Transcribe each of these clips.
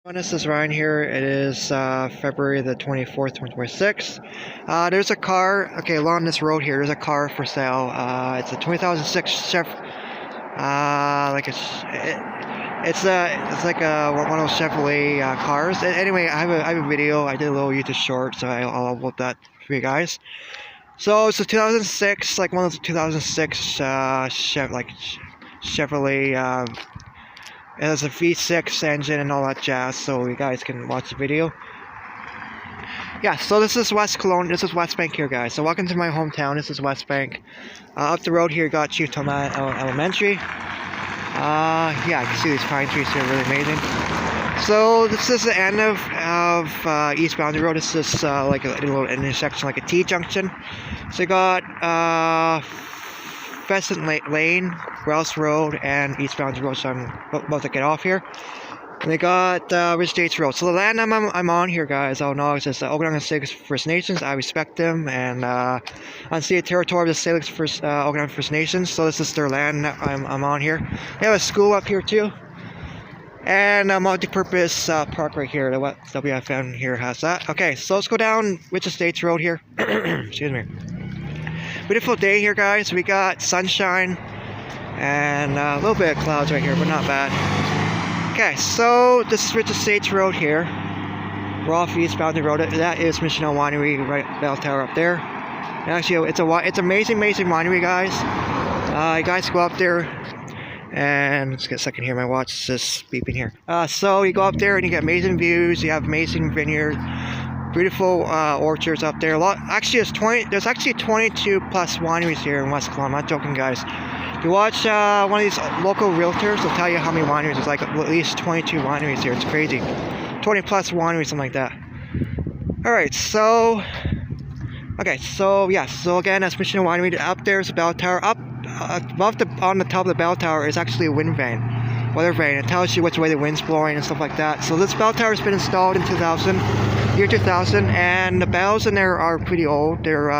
This is Ryan here. It is February the 24th, 2026. There's a car, okay, along this road here, there's a car for sale. It's a 2006 Chevy, it's like one of those Chevrolet cars. Anyway, I have a video. I did a little YouTube short, so I'll upload that for you guys. So it's a 2006, like one of those 2006 Chevrolet. It has a V6 engine and all that jazz, so you guys can watch the video. Yeah, so this is West Kelowna. This is West Bank here, guys. So welcome to my hometown. This is West Bank. Up the road here, you got Chief Thomas Elementary. Yeah, you can see these pine trees here, really amazing. So this is the end of East Boundary Road. This is like a little intersection, like a T-junction. So you got Pheasant Lane, Rouse Road, and East Boundary Road, so I'm about to get off here. And they got Ridge Estates Road. So the land I'm on here, guys, I don't know, it's just the Okanagan First Nations. I respect them, and on the territory of the Salix Okanagan First Nations. So this is their land that I'm on here. They have a school up here too, and a multi-purpose park right here. The WFM here has that. Okay, so let's go down Ridge Estates Road here. Excuse me. Beautiful day here, guys. We got sunshine and a little bit of clouds right here, but not bad. Okay, so this is Ridge Estates Road here. We're off East Boundary Road. That is Mission Hill Winery, right, bell tower up there. And actually, it's amazing winery, guys. You guys go up there, and let's get a second here. My watch is just beeping here. So you go up there and you get amazing views. You have amazing vineyard. Beautiful orchards up there. There's actually 22 plus wineries here in West Kelowna. I'm not joking, guys. If you watch one of these local realtors, they'll tell you how many wineries. There's like at least 22 wineries here. It's crazy. 20 plus wineries, something like that. Alright, so yeah, so again, that's Mission Winery. Up there is the bell tower. Up on the top of the bell tower is actually a wind vane. Weather vane. It tells you which way the wind's blowing and stuff like that. So this bell tower has been installed in year 2000, and the bells in there are pretty old. They're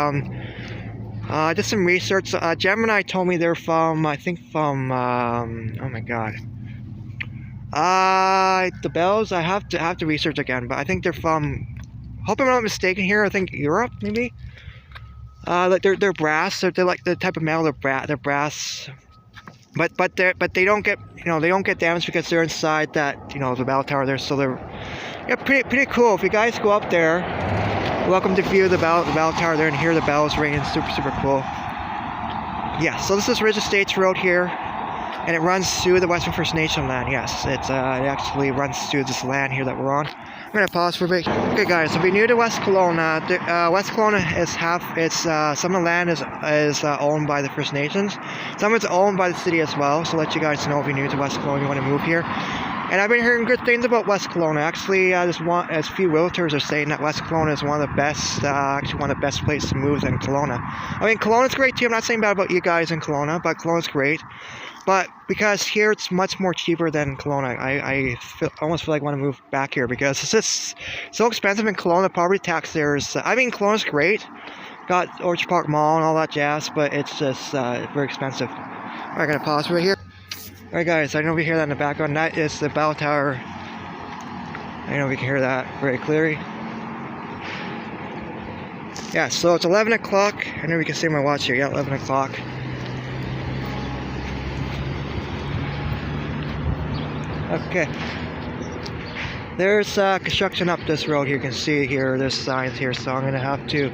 I did some research. Gemini told me they're from, I think from oh my god, the bells, I have to research again, but I think they're from, hope I'm not mistaken here, I think Europe maybe. Like they're brass. They're like the type of metal. They're brass. But they don't get, they don't get damaged because they're inside that, the bell tower there. So they're, yeah, pretty cool. If you guys go up there, welcome to view the bell tower there and hear the bells ringing. Super cool. Yeah, so this is Ridge Estates Road here, and it runs through the Western First Nation land. Yes, it actually runs through this land here that we're on. I'm gonna pause for a bit. Okay, guys, so if you're new to West Kelowna, West Kelowna is some of the land is owned by the First Nations. Some of it's owned by the city as well. So let you guys know if you're new to West Kelowna, you want to move here. And I've been hearing good things about West Kelowna. Actually, there's a few realtors are saying that West Kelowna is one of the best, actually one of the best places to move in Kelowna. I mean, Kelowna's great too. I'm not saying bad about you guys in Kelowna, but Kelowna's great. But because here it's much more cheaper than Kelowna, I almost feel like I want to move back here because it's just so expensive in Kelowna. Property tax there's, I mean, Kelowna's great. Got Orchard Park Mall and all that jazz, but it's just very expensive. Alright, gonna pause right here. Alright, guys, I don't know if you hear that in the background. That is the bell tower. I don't know if you can hear that very clearly. Yeah, so it's 11 o'clock. I know you can see my watch here. Yeah, 11 o'clock. Okay. There's construction up this road here. You can see here. There's signs here, so I'm going to have to...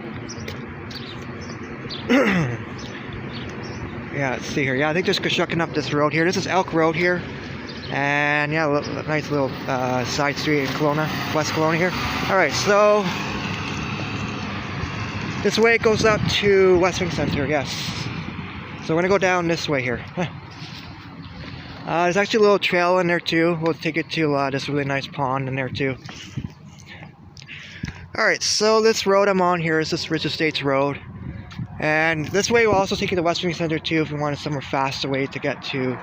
Yeah, let's see here. Yeah, I think there's construction up this road here. This is Elk Road here. And yeah, nice little side street in Kelowna, West Kelowna here. Alright, so this way it goes up to Westwing Center, yes. So we're going to go down this way here. There's actually a little trail in there too. We'll take it to this really nice pond in there too. Alright, so this road I'm on here is this Ridge Estates Road. And this way will also take you to Westwing Center too if you want a somewhere faster way to get to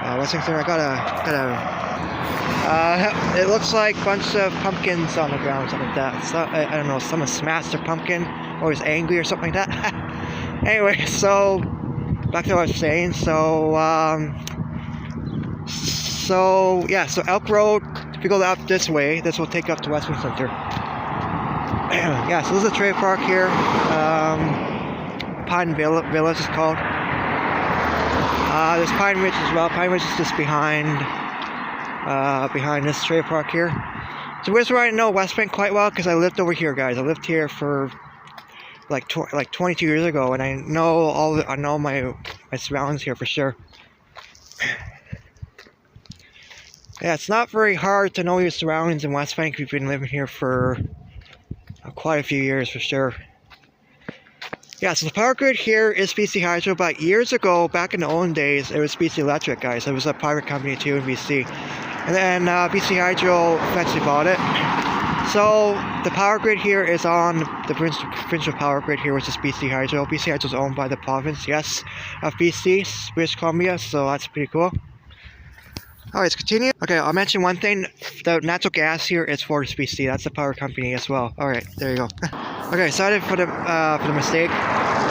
Westwing Center. It looks like a bunch of pumpkins on the ground, something like that. So, I don't know, someone smashed their pumpkin or is angry or something like that. Anyway, so back to what I was saying. So yeah, so Elk Road if we go up this way, this will take up to Westman Center. Yeah, so this is a trailer park here. Pine Village is called. There's Pine Ridge as well. Pine Ridge is just behind this trailer park here. So here's where I know West Bank quite well, because I lived over here, guys. I lived here for like 22 years ago, and I know my surroundings here for sure. Yeah, it's not very hard to know your surroundings in West Bank if you've been living here for quite a few years for sure. Yeah, so the power grid here is BC Hydro, but years ago, back in the olden days, it was BC Electric, guys. It was a private company too in BC. And then BC Hydro eventually bought it. So the power grid here is on the provincial power grid here, which is BC Hydro. BC Hydro is owned by the province, yes, of BC, British Columbia, so that's pretty cool. Alright, let's continue. Okay, I'll mention one thing. The natural gas here is FortisBC. That's the power company as well. Alright, there you go. Okay, sorry for the mistake.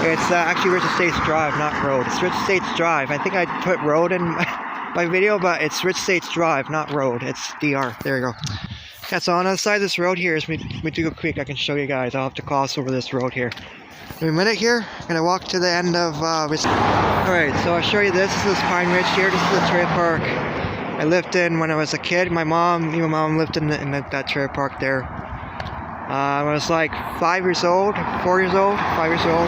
It's actually Rich Estates Drive, not road. It's Rich Estates Drive. I think I put road in my video, but it's Rich Estates Drive, not road. It's DR. There you go. Yeah, so on the other side of this road here is Meduga Creek. I can show you guys. I'll have to cross over this road here. In a minute here, I'm going to walk to the end of Alright, so I'll show you this. This is Pine Ridge here. This is the trailer park I lived in when I was a kid. My mom lived in that trailer park there. I was like 4 years old, 5 years old,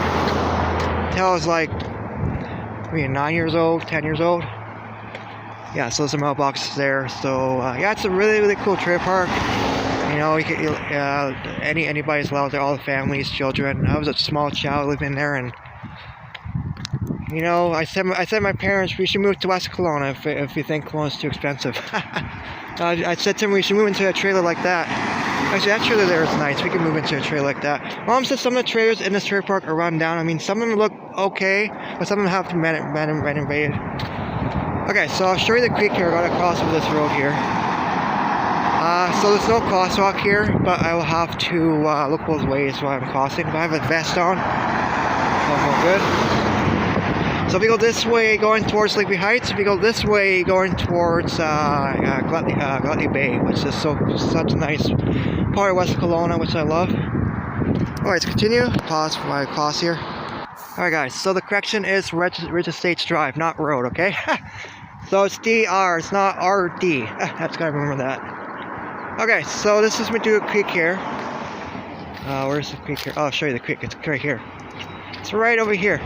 until I was like maybe 9 years old, 10 years old. Yeah, so there's some mailboxes there. So yeah, it's a really cool trailer park. You know, you can, anybody's allowed there, all the families, children. I was a small child living there, and you know, I said to my parents, we should move to West Kelowna if you think Kelowna's too expensive. I said to them, we should move into a trailer like that. Actually, that trailer there is nice. We can move into a trailer like that. Mom said some of the trailers in this trailer park are run down. I mean, some of them look okay, but some of them have to be renovated. Okay, so I'll show you the creek here. I gotta cross over this road here. So there's no crosswalk here, but I will have to look both ways while I'm crossing. But I have a vest on, so I'm all good. So if we go this way, going towards Lakeview Heights. If we go this way, going towards Gluttony Bay, which is such a nice part of West Kelowna, which I love. Alright, let's continue. Pause for my cross here. Alright guys, so the correction is Ridge Estates Drive, not road, okay? So it's DR, it's not RD. That's gotta remember that. Okay, so this is Meduga Creek here. Where's the creek here? Oh, I'll show you the creek. It's right here. It's right over here.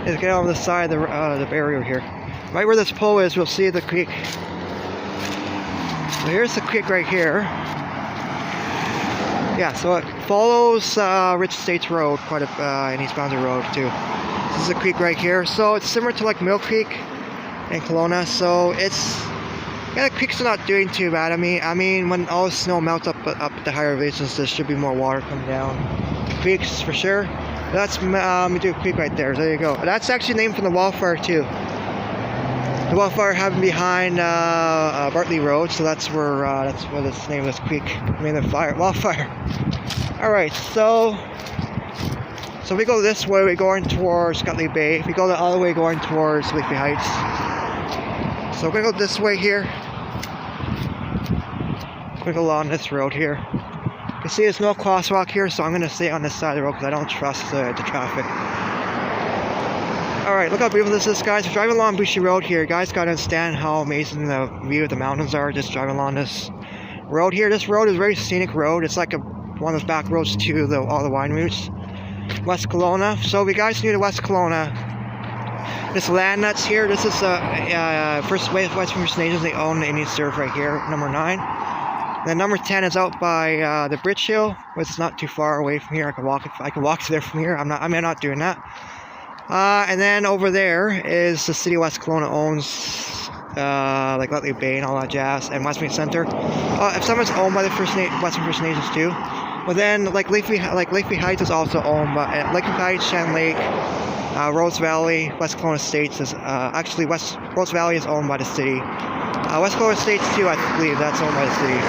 Let's get over the side of the barrier here. Right where this pole is, we'll see the creek. So here's the creek right here. Yeah, so it follows Rich Estates Road, and East Boundary Road too. This is a creek right here. So it's similar to like Mill Creek in Kelowna. So it's the creeks are not doing too bad. I mean, when all the snow melts up at the higher elevations, there should be more water coming down. The creeks for sure. That's Meduga Creek right there. There you go. That's actually named from the wildfire too. The wildfire happened behind Bartley Road, so that's where this name of this creek. I mean the wildfire. All right, so if we go this way, we're going towards Gluttony Bay. If we go the other way, going towards Lakeview Heights. So we're gonna go this way here. We're gonna go along this road here. You can see there's no crosswalk here, so I'm going to stay on this side of the road because I don't trust the traffic. Alright, look how beautiful this is, guys. We're driving along Bushy Road here. You guys got to understand how amazing the view of the mountains are just driving along this road here. This road is a very scenic road. It's like one of those back roads to all the wine routes. West Kelowna. So if you guys new to West Kelowna, this land that's here, this is First Nations. They own the Indian Reserve right here, number 9. Then number 10 is out by the Bridge Hill, which is not too far away from here. I can walk to there from here. I'm not doing that. And then over there is the city of West Kelowna owns like Gluttony Bay and all that jazz, and Westmead Center. If someone's owned by the Western First Nations too, but then like Lakeview Heights is also owned by Lakeview Heights, Shan Lake, Rose Valley, West Kelowna Estates is actually Rose Valley is owned by the city. West Kelowna Estates too, I believe that's owned by the city.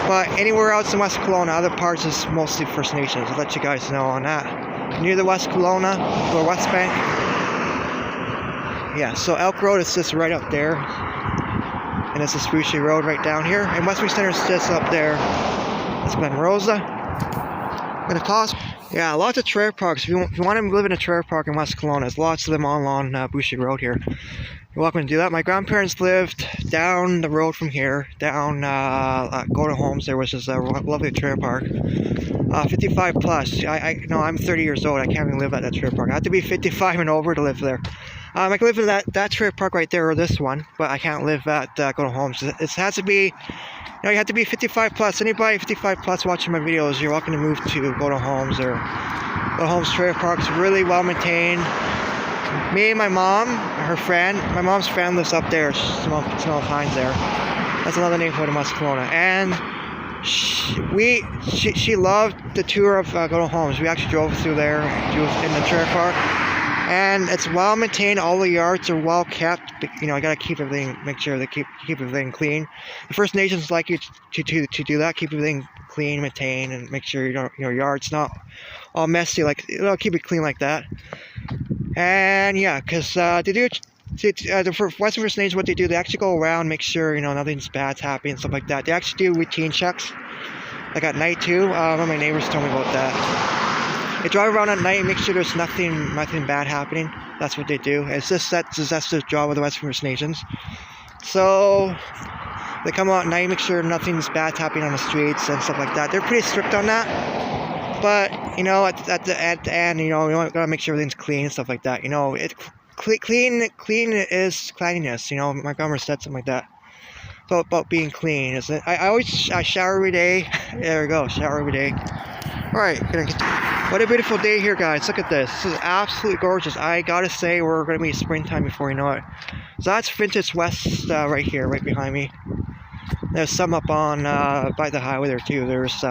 But anywhere else in West Kelowna, other parts is mostly First Nations. I'll let you guys know on that. Near the West Kelowna or West Bank. Yeah, so Elk Road is just right up there. And this is Spruce Road right down here. And Westminster Center is just up there. That's Glen Rosa. Gonna pause. Yeah, lots of trailer parks. If you want to live in a trailer park in West Kelowna, there's lots of them all along Boucher Road here. You're welcome to do that. My grandparents lived down the road from here, down Golden Homes there, which is a lovely trailer park. 55 plus. I'm 30 years old. I can't even live at that trailer park. I have to be 55 and over to live there. I can live in that trailer park right there, or this one, but I can't live at Golden Homes. It has to be, you have to be 55 plus. Anybody 55 plus watching my videos, you're welcome to move to Golden Homes or Golden Homes trailer parks. Really well maintained. Me and my mom, my mom's friend lives up there, Small Pines there. That's another neighborhood in West Kelowna. And she loved the tour of Golden Homes. We actually drove through there, in the trailer park. And it's well maintained. All the yards are well kept. I gotta keep everything, make sure they keep everything clean. The First Nations like you to do that, keep everything clean, maintained, and make sure your yard's not all messy. Keep it clean like that. And yeah, because for Western First Nations, what they do, they actually go around, make sure nothing's bad's happening and stuff like that. They actually do routine checks, like at night too. One of my neighbors told me about that. They drive around at night and make sure there's nothing bad happening. That's what they do. It's just that's the job of the Western First Nations. So they come out at night, make sure nothing's bad happening on the streets and stuff like that. They're pretty strict on that. But at the end, you gotta make sure everything's clean and stuff like that. Clean is cleanliness. My grandma said something like that. About being clean, isn't it? I shower every day. There we go, shower every day. All right, what a beautiful day here, guys. Look at this. This is absolutely gorgeous. I gotta say, we're gonna be springtime before you know it. So that's Vintage West right here, right behind me. There's some up on by the highway there too. There's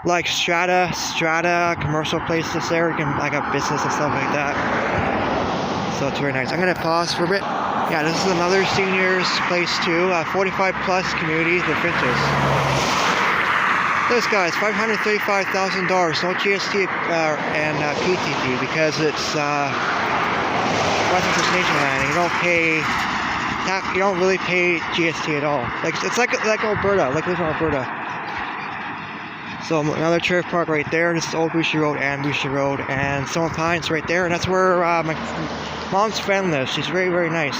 like strata commercial places there. You can like a business and stuff like that. So it's very nice. I'm gonna pause for a bit. Yeah, this is another seniors place too. 45 plus community, the Vintage. This guy's $535,000, no GST and PTT, because it's Western First Nation land. And you don't really pay GST at all. It's like Alberta, like living in Alberta. So another trailer park right there. This is Old Boucher Road and Boucher Road, and Small Pines right there. And that's where my mom's friend lives. She's very, very nice.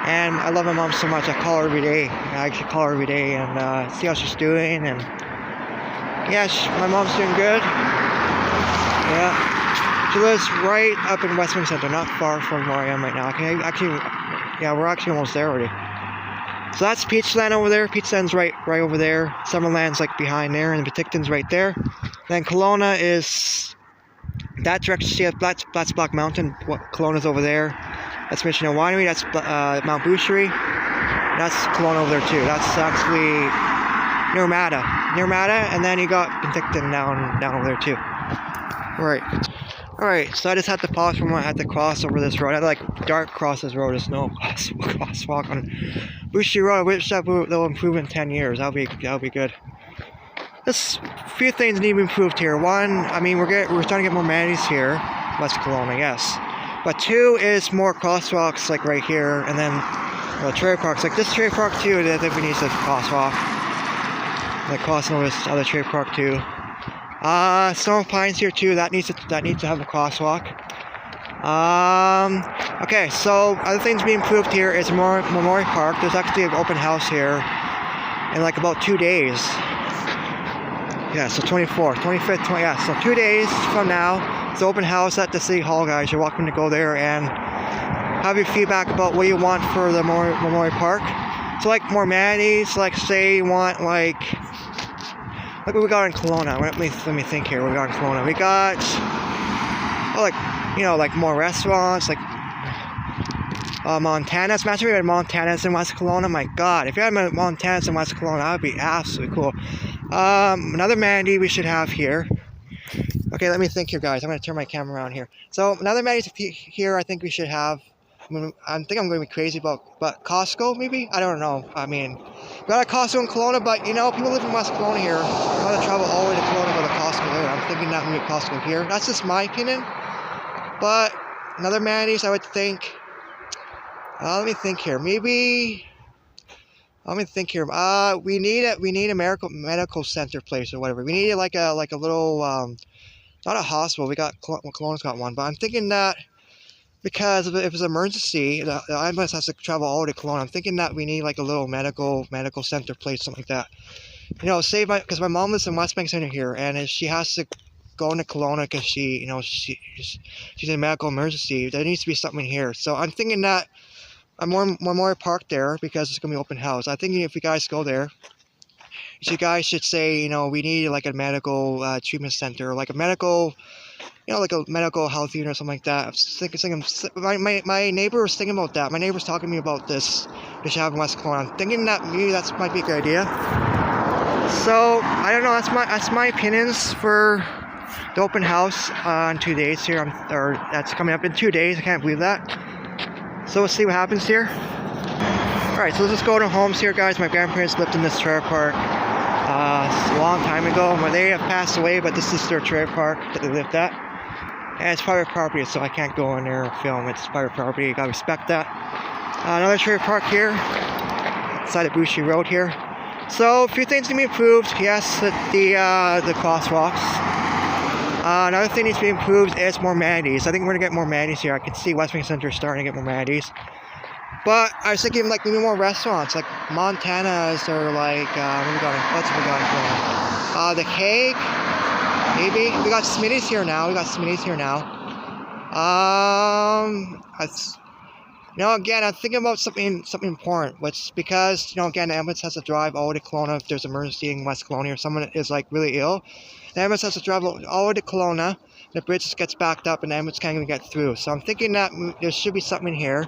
And I love my mom so much. I call her every day. I actually call her every day and see how she's doing. And yeah, my mom's doing good. Yeah, she lives right up in Westminster Center, not far from where I am right now. We're actually almost there already. So that's Peachland over there. Peachland's right over there. Summerland's like behind there, and Penticton's right there. Then Kelowna is that direction. See, that's Black Mountain. Kelowna's over there. That's Michigan Winery. That's Mount Boucherie. That's Kelowna over there too. That's actually Nirmata, and then you got Penticton down over there too. Alright, so I just had to pause for a moment. I had to cross over this road. I had to dark cross this road. There's no crosswalk on Boucher Road. I wish they'll improve in 10 years. That'll be good. There's a few things need to be improved here. One, we're starting to get more amenities here, West Kelowna, yes. But two is more crosswalks like right here, and then trailer parks. Like this trailer park too, I think we need a crosswalk. Like crossing over this other trailer park too. Small Pines here too. That needs to have a crosswalk. Okay, so other things being improved here is Memorial Park. There's actually an open house here in like about 2 days. Yeah, so 24th, 25th, so 2 days from now. It's open house at the City Hall, guys. You're welcome to go there and have your feedback about what you want for the Memorial Park. So like more amenities, like say you want like what we got in Kelowna. Let me think here. What we got in Kelowna. We got like more restaurants, like Montana's. Imagine we had Montana's in West Kelowna. My God, if you had Montana's in West Kelowna, that would be absolutely cool. Another amenity we should have here. Okay, let me think here, guys. I'm going to turn my camera around here. So another amenity here I think we should have. I think I'm going to be crazy but Costco, maybe? I don't know. We got a Costco in Kelowna, but people live in West Kelowna here. I'm going to travel all the way to Kelowna to go to Costco later. I'm thinking that we get Costco here. That's just my opinion. But another amenities I would think, Let me think here. Maybe. Let me think here. We need a medical center place or whatever. We need like a little not a hospital. Kelowna's got one, but I'm thinking that because if it's an emergency, the ambulance has to travel all the way to Kelowna. I'm thinking that we need like a little medical center place, something like that. You know, because my mom lives in West Center here, and if she has to go into Kelowna because she's in a medical emergency, there needs to be something here. So I'm thinking that I'm more park there because it's gonna be open house. I think if you guys go there, you guys should say, you know, we need like a medical treatment center, like a medical, you know, like a medical health unit or something like that. I was thinking my neighbor was thinking about that. My neighbor's talking to me about this. They should have in West Kelowna. I'm thinking that maybe that might be a good idea. So I don't know. That's my opinions for the open house in 2 days here. Or that's coming up in 2 days. I can't believe that. So we'll see what happens here. Alright, so let's just go to homes here, guys. My grandparents lived in this trailer park a long time ago. They have passed away, but this is their trailer park that they lived at. And it's private property, so I can't go in there and film. It's private property. You gotta respect that. Another trailer park here, outside of Bushy Road here. So a few things can be improved. Yes, the crosswalks. Another thing needs to be improved is more manatees. I think we're gonna get more manatees here. I can see West Center starting to get more manatees. But I was thinking like maybe more restaurants, like Montana's or like what we got? The Hague, maybe. We got Smitty's here now. Again, I'm thinking about something important, which because again, the ambulance has to drive all the way to Kelowna if there's an emergency in West Kelowna or someone is like really ill. The ambulance has to drive all the way to Kelowna. The bridge gets backed up and the ambulance can't even get through. So I'm thinking that there should be something here,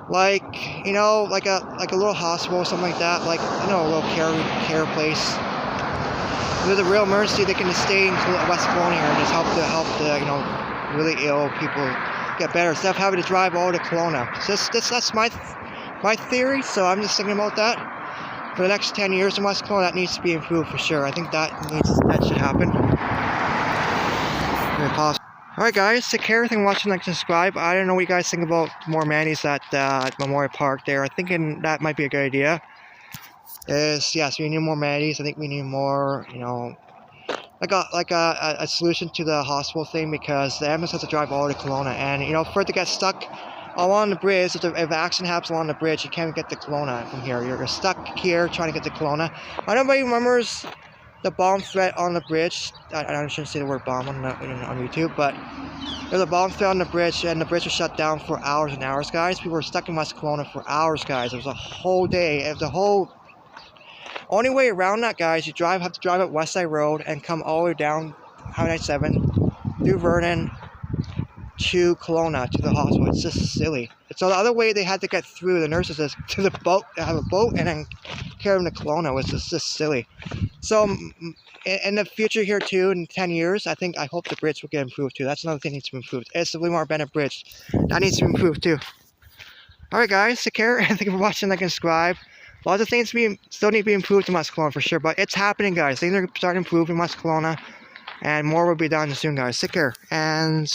like like a little hospital or something like that, like a little care place. If there's a real emergency, they can just stay in West Kelowna here and just help the really ill people get better instead of having to drive all to Kelowna. So that's my theory. So I'm just thinking about that. For the next 10 years in West Kelowna, that needs to be improved for sure. I think that should happen. Alright guys, take care. Thanks for watching, like, subscribe. I don't know what you guys think about more manatees at Memorial Park there. I'm thinking that might be a good idea. Yes, we need more manatees. I think we need more, like a solution to the hospital thing, because the ambulance has to drive all the way to Kelowna, and for it to get stuck along the bridge, if an accident happens along the bridge, you can't get to Kelowna from here. You're stuck here trying to get to Kelowna. I don't know if anybody remembers the bomb threat on the bridge. I shouldn't say the word bomb on YouTube, but there's a bomb threat on the bridge, and the bridge was shut down for hours and hours, guys. People were stuck in West Kelowna for hours, guys. It was a whole day. It was a whole... Only way around that, guys, you have to drive up Westside Road and come all the way down Highway 97 through Vernon to Kelowna, to the hospital. It's just silly. So the other way they had to get through, the nurses, is to the boat, have a boat, and then carry them to Kelowna. Was just silly. So in the future here too, in 10 years, I hope the bridge will get improved too. That's another thing that needs to be improved. It's the Wilmar Bennett Bridge. That needs to be improved too. Alright guys, take care. Thank you for watching, like and subscribe. Lots of things still need to be improved in West Kelowna for sure, but it's happening, guys. Things are starting to improve in West Kelowna, and more will be done soon, guys. Take care, and